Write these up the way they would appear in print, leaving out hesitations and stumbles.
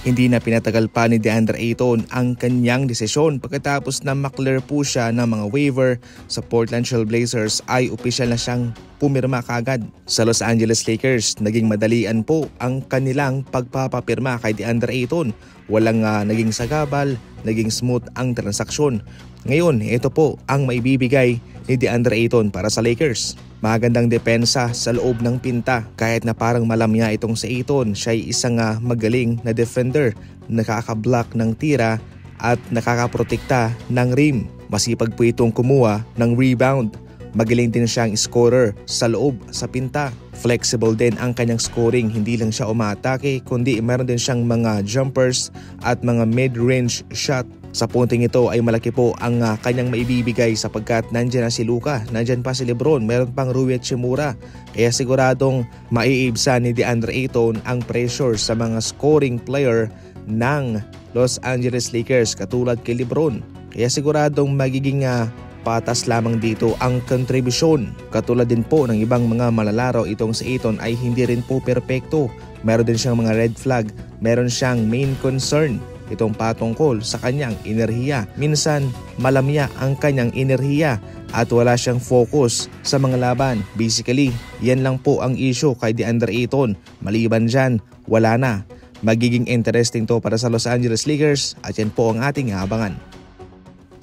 Hindi na pinatagal pa ni DeAndre Ayton ang kanyang desisyon pagkatapos na maklear po siya ng mga waiver sa Portland Trail Blazers ay opisyal na siyang pumirma kagad. Sa Los Angeles Lakers, naging madalian po ang kanilang pagpapapirma kay DeAndre Ayton. Walang naging sagabal, naging smooth ang transaksyon. Ngayon, ito po ang maibibigay ni DeAndre Ayton para sa Lakers. Magandang depensa sa loob ng pinta. Kahit na parang malamya itong si Ayton, siya ay isang magaling na defender, nakaka-block ng tira at nakakaprotekta ng rim. Masipag po itong kumuha ng rebound. Magaling din siyang scorer sa loob sa pinta. Flexible din ang kanyang scoring, hindi lang siya umaatake kundi meron din siyang mga jumpers at mga mid-range shot. Sa punting ito ay malaki po ang kanyang maibibigay sapagkat nandyan na si Luka, nandyan pa si Lebron, meron pang Rui Hachimura. Kaya siguradong maiibsan ni DeAndre Ayton ang pressure sa mga scoring player ng Los Angeles Lakers katulad kay Lebron. Kaya siguradong magiging patas lamang dito ang kontribusyon. Katulad din po ng ibang mga malalaro, itong si Ayton ay hindi rin po perpekto. Meron din siyang mga red flag, meron siyang main concern. Itong patungkol sa kanyang enerhiya. Minsan malamya ang kanyang enerhiya at wala siyang focus sa mga laban. Basically, yan lang po ang issue kay DeAndre Ayton. Maliban dyan, wala na. Magiging interesting to para sa Los Angeles Lakers at yan po ang ating abangan.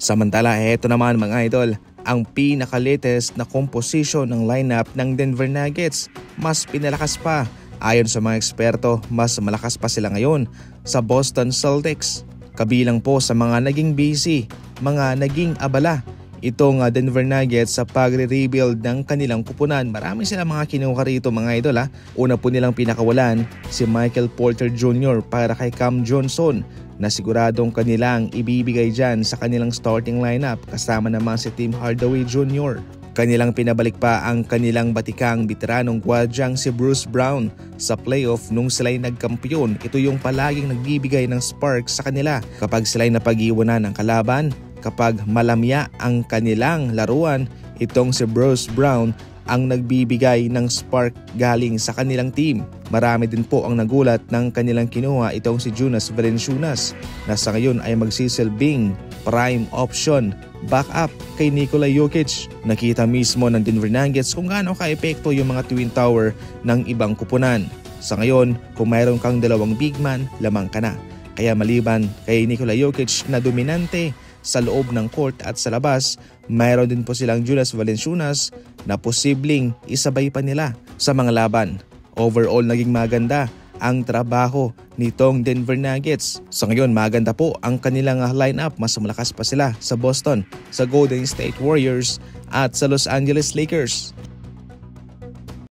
Samantala, eto naman mga idol, ang pinaka-latest na composition ng lineup ng Denver Nuggets. Mas pinalakas pa. Ayon sa mga eksperto, mas malakas pa sila ngayon sa Boston Celtics. Kabilang po sa mga naging busy, mga naging abala itong Denver Nuggets sa pagre-rebuild ng kanilang kupunan. Marami silang mga kinuha rito mga idol. Una po nilang pinakawalan si Michael Porter Jr. para kay Cam Johnson na siguradong kanilang ibibigay dyan sa kanilang starting lineup kasama naman si Tim Hardaway Jr. Kanilang pinabalik pa ang kanilang batikang veteranong gwadyang si Bruce Brown sa playoff nung sila'y nagkampiyon. Ito yung palaging nagbibigay ng spark sa kanila kapag sila'y napag-iwanan ng kalaban. Kapag malamya ang kanilang laruan, itong si Bruce Brown ang nagbibigay ng spark galing sa kanilang team. Marami din po ang nagulat ng kanilang kinuha itong si Jonas Valanciunas na sa ngayon ay magsisilbing prime option backup kay Nikola Jokic. Nakita mismo ng Denver Nuggets kung gaano ka-epekto yung mga twin tower ng ibang kupunan. Sa ngayon, kung mayroon kang dalawang big man, lamang ka na. Kaya maliban kay Nikola Jokic na dominante sa loob ng court at sa labas, mayroon din po silang Jonas Valanciunas na posibleng isabay pa nila sa mga laban. Overall, naging maganda ang trabaho nitong Denver Nuggets. Sa ngayon, maganda po ang kanilang lineup. Mas malakas pa sila sa Boston, sa Golden State Warriors at sa Los Angeles Lakers.